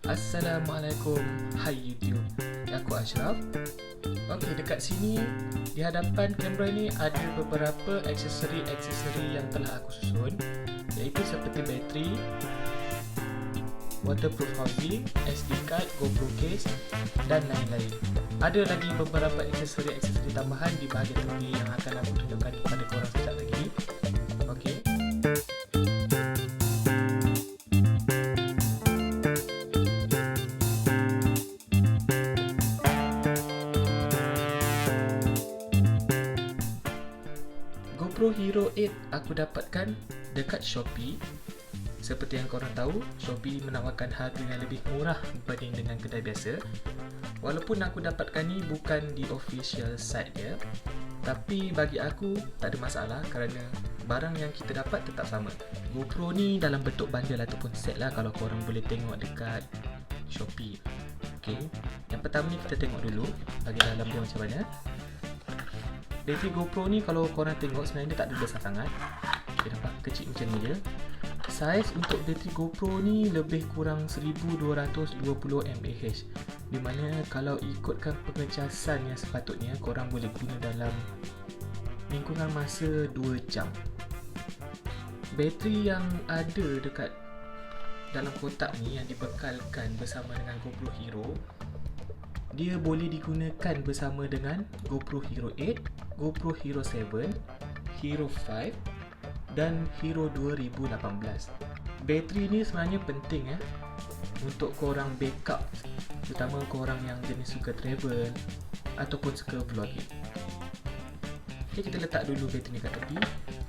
Assalamualaikum, hai YouTube. Aku Ashraf. Okey, dekat sini di hadapan kamera ni ada beberapa aksesori yang telah aku susun, iaitu seperti bateri, waterproof housing, SD card, GoPro case dan lain-lain. Ada lagi beberapa aksesori tambahan di bahagian tepi yang akan aku tunjukkan kepada korang sekejap lagi. Okey. GoPro Hero 8 aku dapatkan dekat Shopee. Seperti yang korang tahu, Shopee menawarkan harga yang lebih murah berbanding dengan kedai biasa. Walaupun aku dapatkan ni bukan di official site dia, tapi bagi aku tak ada masalah kerana barang yang kita dapat tetap sama. GoPro ni dalam bentuk bundle ataupun set lah kalau korang boleh tengok dekat Shopee. Okay, yang pertama ni kita tengok dulu bahagian dalam dia macam mana. Bateri GoPro ni kalau korang tengok sebenarnya dia tak ada besar sangat. Dia nampak kecil macam ni je. Saiz untuk bateri GoPro ni lebih kurang 1220 mAh, di mana kalau ikutkan pengecasan yang sepatutnya korang boleh guna dalam lingkungan masa 2 jam. Bateri yang ada dekat dalam kotak ni yang dibekalkan bersama dengan GoPro Hero, dia boleh digunakan bersama dengan GoPro Hero 8, GoPro Hero 7, Hero 5 dan Hero 2018. Bateri ni sebenarnya penting untuk korang backup, terutama korang yang jenis suka travel ataupun suka vlogging. Okay, kita letak dulu bateri ni kat tepi.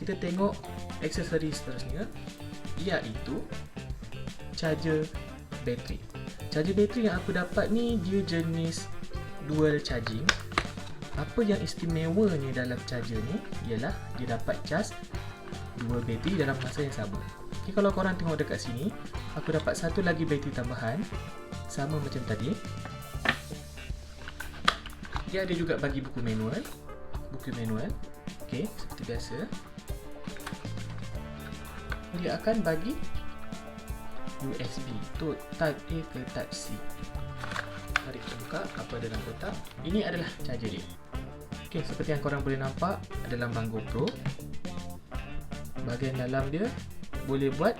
Kita tengok aksesori seterusnya, iaitu charger bateri. Charger bateri yang aku dapat ni dia jenis dual charging. Apa yang istimewanya dalam charger ni ialah dia dapat cas dua bateri dalam masa yang sama. Okay, kalau korang tengok dekat sini, aku dapat satu lagi bateri tambahan sama macam tadi. Dia ada juga bagi buku manual. Okay, seperti biasa. Dia akan bagi USB tu Type A ke Type C. Mari kita buka apa dalam kotak. Ini adalah charger dia. Okey, seperti yang korang boleh nampak ada lambang GoPro. Bahagian dalam dia boleh buat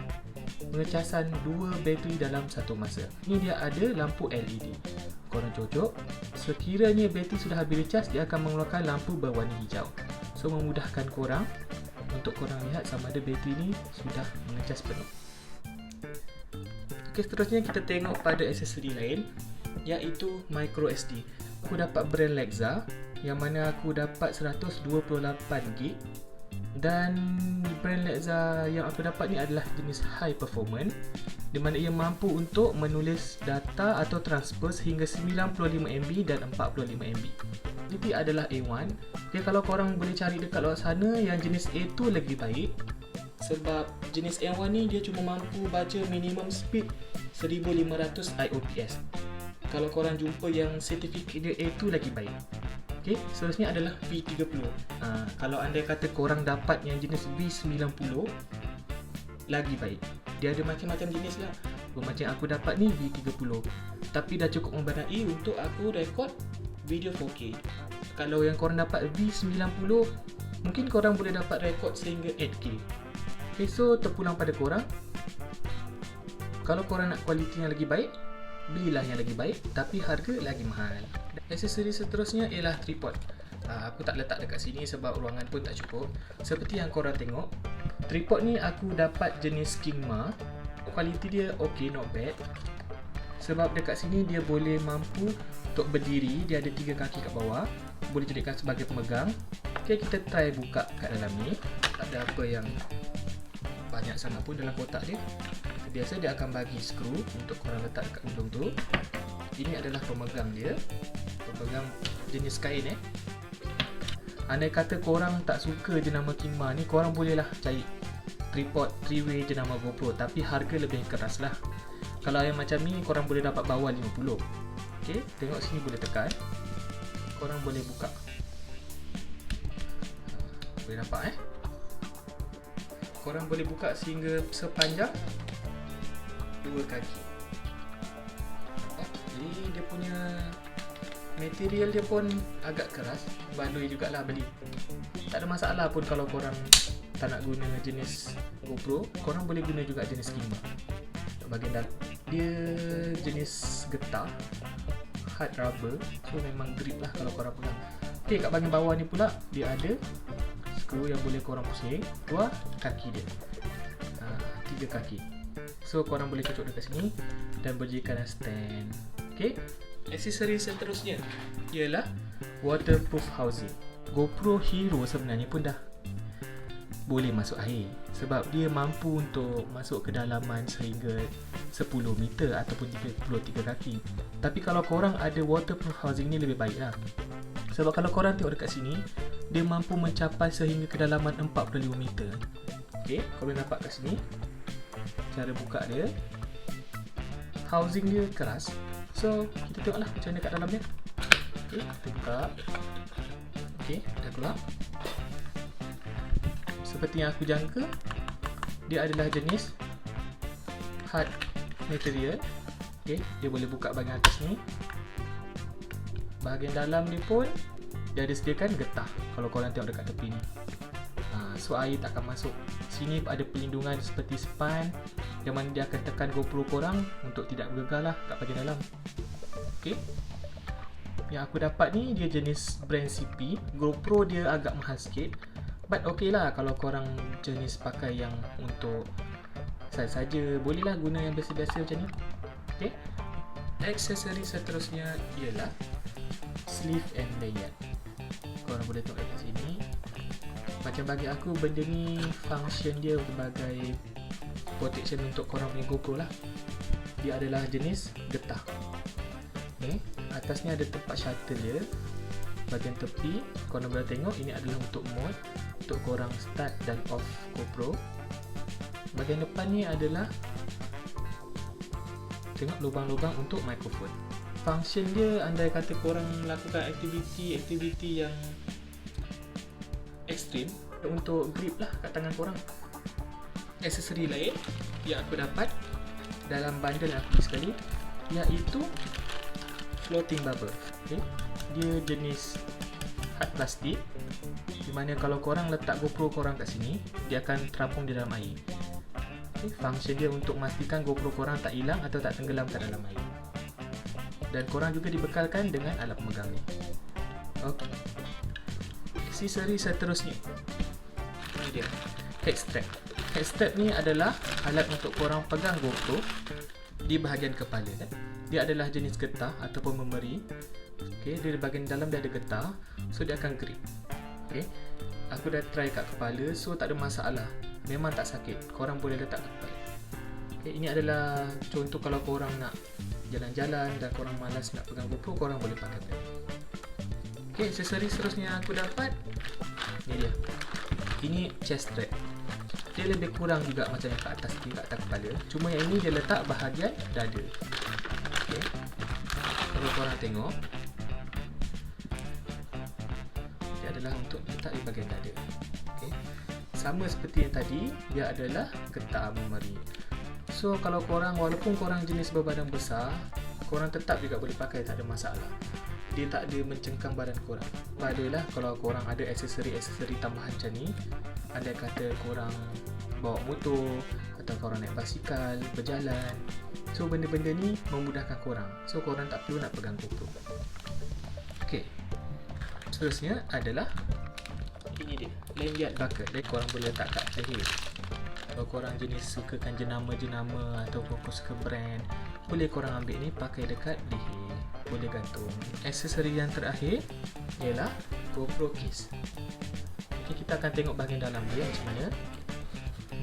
pengecasan dua bateri dalam satu masa. Ini dia ada lampu LED. Korang cocok, sekiranya bateri sudah habis dicas, dia akan mengeluarkan lampu berwarna hijau. So memudahkan korang untuk korang lihat sama ada bateri ni sudah mengecas penuh. Okay, seterusnya kita tengok pada aksesori lain, iaitu micro SD. Aku dapat brand Lexa, yang mana aku dapat 128GB, dan brand Lexa yang aku dapat ni adalah jenis high performance, di mana ia mampu untuk menulis data atau transfer sehingga 95MB dan 45MB. Ini adalah A1. Okay, kalau korang boleh cari dekat luar sana yang jenis A2 lagi baik, sebab jenis A1 ni dia cuma mampu baca minimum speed 1500 IOPS. Kalau korang jumpa yang sertifikat dia A2 lagi baik. Okay, seterusnya adalah V30. Kalau anda kata korang dapat yang jenis V90 lagi baik. Dia ada macam-macam jenis lah. Macam aku dapat ni V30, tapi dah cukup memadai untuk aku rekod video 4K. Kalau yang korang dapat V90, mungkin korang boleh dapat rekod sehingga 8K. Okay, so terpulang pada korang. Kalau korang nak kualiti yang lagi baik, belilah yang lagi baik, tapi harga lagi mahal. Aksesori seterusnya ialah tripod. Aku tak letak dekat sini sebab ruangan pun tak cukup. Seperti yang korang tengok, tripod ni aku dapat jenis Kingma. Kualiti dia okay, not bad. Sebab dekat sini dia boleh mampu untuk berdiri. Dia ada 3 kaki kat bawah, boleh jadikan sebagai pemegang. Okay, kita try buka kat dalam ni. Tak ada apa yang banyak sangat pun dalam kotak dia. Biasa dia akan bagi skru untuk korang letak dekat ujung tu. Ini adalah pemegang dia, pemegang jenis kain. Andai kata korang tak suka jenama Kingma ni, korang bolehlah cari tripod 3-way jenama GoPro, tapi harga lebih keras lah. Kalau yang macam ni korang boleh dapat bawah 50. Okay, tengok sini boleh tekan, korang boleh buka. Boleh nampak korang boleh buka sehingga sepanjang 2 kaki. Jadi dia punya material dia pun agak keras, baloi jugalah beli. Tak ada masalah pun kalau korang tak nak guna jenis GoPro, korang boleh guna juga jenis Gimba. Bahagian dalam dia jenis getah, hard rubber, so memang grip lah kalau korang pegang. Okay, kat bahagian bawah ni pula dia ada skru yang boleh korang pusing, dua kaki dia, 3 kaki. So korang boleh cocok dekat sini dan berdirikan stand. Okay, aksesori seterusnya ialah waterproof housing. GoPro Hero sebenarnya pun dah boleh masuk air sebab dia mampu untuk masuk kedalaman sehingga 10 meter ataupun 33 kaki. Tapi kalau korang ada waterproof housing ni lebih baik lah. Sebab kalau korang tengok dekat sini, dia mampu mencapai sehingga kedalaman 45 meter. Okay, korang nampak kat sini cara buka dia, housing dia keras. So kita tengoklah macam mana kat dalam dia. Okay, kita buka. Okay, dah keluar. Seperti yang aku jangka, dia adalah jenis hard material. Okay, dia boleh buka bahagian atas ni. Bahagian dalam ni pun dia ada sediakan getah kalau korang tengok dekat tepi ni. So air tak akan masuk. Sini ada perlindungan seperti span yang mana dia akan tekan GoPro korang untuk tidak bergegar lah kat bahagian dalam. Okay, yang aku dapat ni dia jenis brand CP. GoPro dia agak mahal sikit, but okay lah kalau korang jenis pakai yang untuk saja, boleh lah guna yang biasa-biasa macam ni. Okay, aksesori seterusnya ialah sleeve and lanyard. Korang boleh tengok kat sini. Macam bagi aku benda ni function dia sebagai protection untuk korang punya GoPro lah. Dia adalah jenis getah. Okay, atas ni ada tempat shuttle dia. Bahagian tepi korang boleh tengok ini adalah untuk mode untuk korang start dan off GoPro. Bahagian depan ni adalah tengok lubang-lubang untuk mikrofon. Function dia andai kata korang melakukan aktiviti yang ekstrim untuk grip lah kat tangan korang. Aksesori lain yang aku dapat dalam bundle yang aku beli sekali iaitu floating bubble. Okay, dia jenis hard plastik di mana kalau korang letak GoPro korang kat sini, dia akan terapung di dalam air. Okay, function dia untuk memastikan GoPro korang tak hilang atau tak tenggelam kat dalam air. Dan korang juga dibekalkan dengan alat pemegang ni. Okay, aksesori seterusnya ini dia, head strap. Head strap ni adalah alat untuk korang pegang GoPro di bahagian kepala. Dia adalah jenis getah ataupun memeri. Okay, dia di bahagian dalam dia ada getah, so dia akan grip. Okay, aku dah try kat kepala, so tak ada masalah, memang tak sakit. Korang boleh letak kat kepala. Okay, ini adalah contoh kalau korang nak jalan-jalan dan korang malas nak pegang GoPro, korang boleh pakai dia. Okay, aksesori seterusnya aku dapat ni dia. Ini chest strap. Dia lebih kurang juga macam yang kat atas ni, kat atas kepala. Cuma yang ini dia letak bahagian dada. Okay, kalau korang tengok, dia adalah untuk letak di bahagian dada. Okay, sama seperti yang tadi, dia adalah getah memeri. So kalau korang, walaupun korang jenis berbadan besar, korang tetap juga boleh pakai, tak ada masalah. Dia tak ada mencengkam badan korang. Padahal kalau korang ada aksesori tambahan macam ni, andai kata korang bawa motor atau korang naik basikal, berjalan, so benda-benda ni memudahkan korang. So korang tak perlu nak pegang GoPro. Okay, seterusnya adalah ini dia, lanyard bucket. Dia korang boleh letak kat leher. Kalau korang jenis sukakan jenama-jenama atau korang suka brand, boleh korang ambil ni pakai dekat leher, boleh gantung. Aksesori yang terakhir ialah GoPro case. Okay, kita akan tengok bahagian dalam dia macam mana.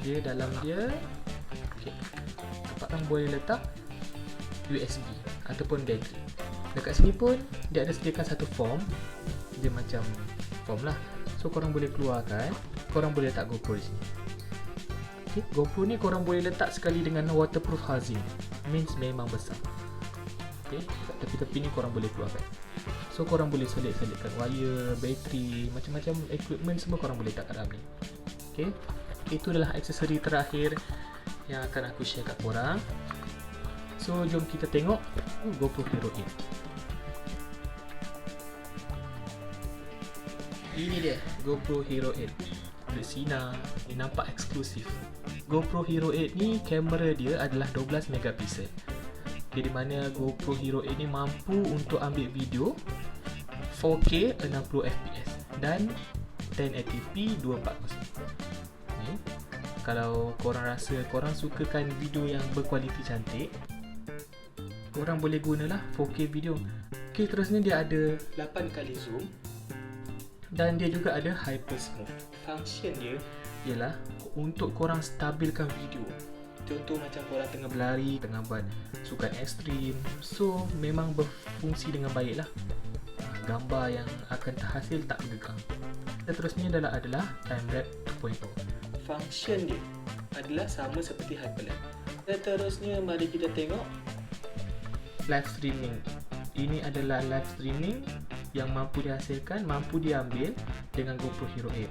Dia dalam dia, okay, nampak kan boleh letak USB ataupun bateri. Dekat sini pun dia ada sediakan satu form. Dia macam form lah. So korang boleh keluarkan, korang boleh letak GoPro di sini. Okay, GoPro ni korang boleh letak sekali dengan waterproof housing, means memang besar. Okay, tepi-tepi ni korang boleh keluarkan. So korang boleh selit-selitkan wire, bateri, macam-macam equipment semua korang boleh letak kat dalam ni. Okay, itu adalah aksesori terakhir yang akan aku share kat korang. So jom kita tengok GoPro Hero 8. Ini dia GoPro Hero 8. Bersinar, dia nampak eksklusif. GoPro Hero 8 ni kamera dia adalah 12 megapiksel. Di mana GoPro Hero 8 ni mampu untuk ambil video 4K 60 fps dan 1080p 240. Kalau korang rasa korang sukakan video yang berkualiti cantik, korang boleh gunalah 4K video. Ok, terusnya dia ada 8 kali zoom dan dia juga ada Hyper Smooth. Function dia ialah untuk korang stabilkan video. Contoh macam korang tengah berlari, tengah buat sukan ekstrim, so memang berfungsi dengan baik lah. Gambar yang akan terhasil tak gegang. Seterusnya adalah Time-Lapse 2.0. Function dia adalah sama seperti Hyperlapse. Seterusnya mari kita tengok live streaming. Ini adalah live streaming yang mampu dihasilkan, mampu diambil dengan GoPro Hero 8.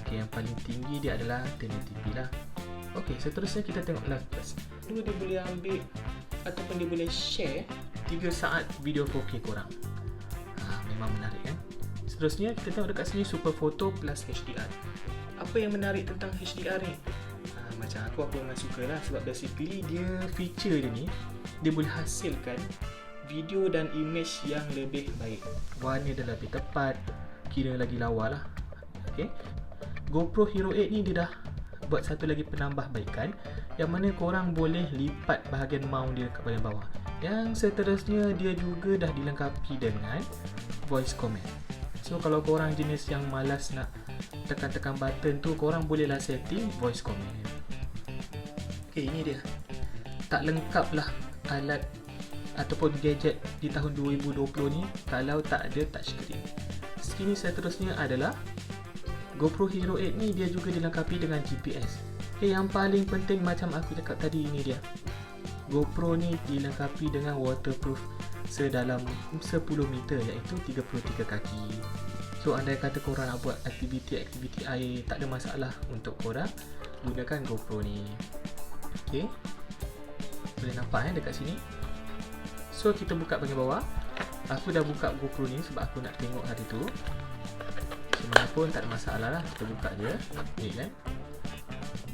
Okay, yang paling tinggi dia adalah 1080p lah. Ok, seterusnya kita tengok Live Plus. Dia boleh ambil ataupun dia boleh share 3 saat video 4K korang. Memang menarik kan? Seterusnya kita tengok dekat sini Super Photo plus HDR. Apa yang menarik tentang HDR ni? Macam aku memang suka lah, sebab basically dia feature dia ni, dia boleh hasilkan video dan image yang lebih baik. Warna dia lebih tepat, kira lagi lawa lah. Okay. GoPro Hero 8 ni dia dah buat satu lagi penambahbaikan, yang mana korang boleh lipat bahagian mount dia ke bahagian bawah. Yang seterusnya dia juga dah dilengkapi dengan voice command. So kalau korang jenis yang malas nak tekan-tekan button tu, korang bolehlah setting voice command. Okay, ini dia. Tak lengkap lah alat ataupun gadget di tahun 2020 ni kalau tak ada touchscreen. Skini seterusnya adalah GoPro Hero 8 ni dia juga dilengkapi dengan GPS. Okay, yang paling penting macam aku cakap tadi, ini dia. GoPro ni dilengkapi dengan waterproof sedalam 10 meter, iaitu 33 kaki. So andai kata korang nak buat aktiviti air, tak ada masalah untuk korang gunakan GoPro ni. Okay, boleh nampak dekat sini. So kita buka bahagian bawah. Aku dah buka GoPro ni sebab aku nak tengok hari tu. Sebenarnya pun tak ada masalah lah, kita buka je. Okay kan.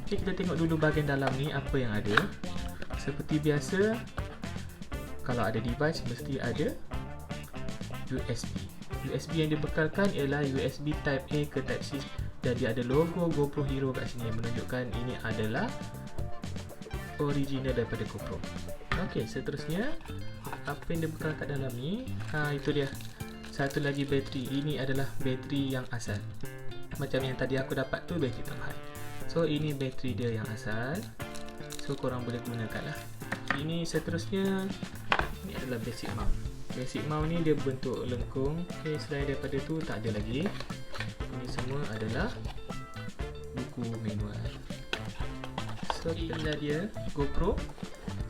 Okay, kita tengok dulu bahagian dalam ni apa yang ada. Seperti biasa, kalau ada device mesti ada USB. USB yang dibekalkan ialah USB Type A ke Type C, dan dia ada logo GoPro Hero kat sini yang menunjukkan ini adalah original daripada GoPro. Ok, seterusnya apa yang dibekal kat dalam ni, itu dia. Satu lagi bateri. Ini adalah bateri yang asal. Macam yang tadi aku dapat tu bateri tambahan. So ini bateri dia yang asal. So korang boleh gunakan lah. Ini seterusnya, ini adalah basic mount. Basic mount ni dia bentuk lengkung. Ok, selain daripada tu tak ada lagi. Ini semua adalah buku manual. So inilah dia GoPro.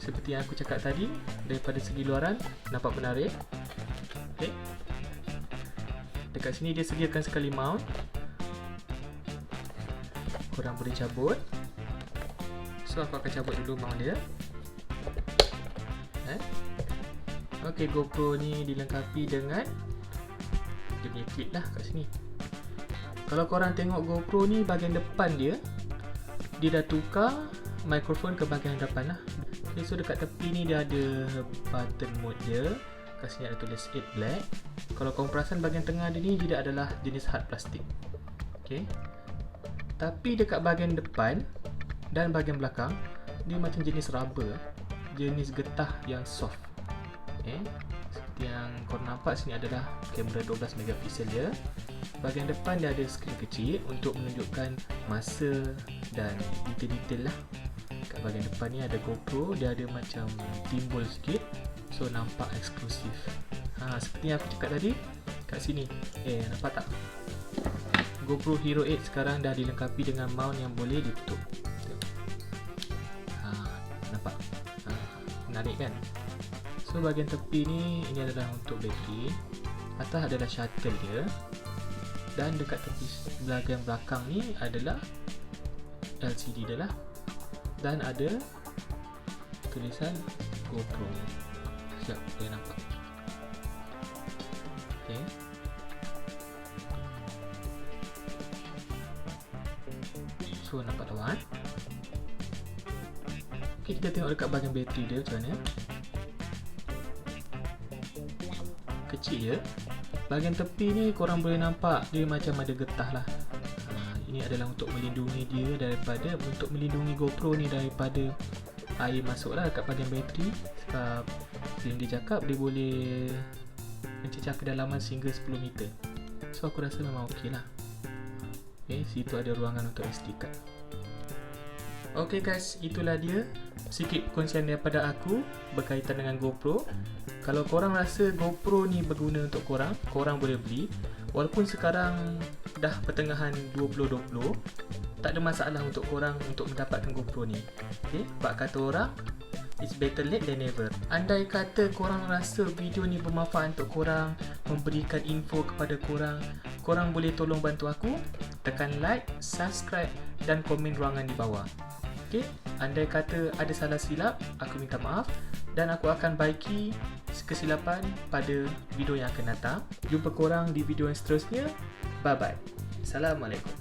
Seperti yang aku cakap tadi, daripada segi luaran nampak menarik. Okay. Dekat sini dia sediakan sekali mount. Korang boleh cabut. So aku akan cabut dulu mount dia. Ok, GoPro ni dilengkapi dengan dia punya clip lah kat sini. Kalau korang tengok GoPro ni, bahagian depan dia dah tukar mikrofon ke bahagian depan lah. Okay, so dekat tepi ni dia ada button mode dia. Kat sini ada tulis 8 black. Kalau korang perasan bahagian tengah dia ni, dia adalah jenis hard plastik. Okay. Tapi dekat bahagian depan dan bahagian belakang, dia macam jenis rubber, jenis getah yang soft. Okay. Seperti yang korang nampak sini adalah kamera 12 megapiksel dia. Bahagian depan dia ada skrin kecil untuk menunjukkan masa dan detail-detail lah. Kat bahagian depan ni ada GoPro, dia ada macam timbul sikit, so nampak eksklusif. Seperti yang aku cakap tadi kat sini. Nampak tak? GoPro Hero 8 sekarang dah dilengkapi dengan mount yang boleh ditutup. Nampak? Menarik kan? So bahagian tepi ni, ini adalah untuk bateri. Atas adalah shuttle dia. Dan dekat tepi bahagian belakang ni adalah LCD dia lah. Dan ada tulisan GoPro. Siap, boleh nampak. Okay. So nampak lawan. Okay, kita tengok dekat bahagian bateri dia macam mana. Kecil je. Bahagian tepi ni korang boleh nampak dia macam ada getah lah. Ini adalah untuk melindungi dia daripada, untuk melindungi GoPro ni daripada air masuk lah kat bahagian bateri. Sebab yang dia cakap dia boleh mencecah kedalaman sehingga 10 meter. So aku rasa memang ok lah. Okay, situ ada ruangan untuk SD card. Ok guys, itulah dia sikit perkongsian daripada aku berkaitan dengan GoPro. Kalau korang rasa GoPro ni berguna untuk korang, korang boleh beli. Walaupun sekarang dah pertengahan 2020, tak ada masalah untuk korang untuk mendapatkan GoPro ni. Okay? Sebab kata orang, it's better late than never. Andai kata korang rasa video ni bermanfaat untuk korang, memberikan info kepada korang, korang boleh tolong bantu aku, tekan like, subscribe dan komen ruangan di bawah. Okay? Andai kata ada salah silap, aku minta maaf dan aku akan baiki kesilapan pada video yang akan datang. Jumpa korang di video yang seterusnya. Bye bye. Assalamualaikum.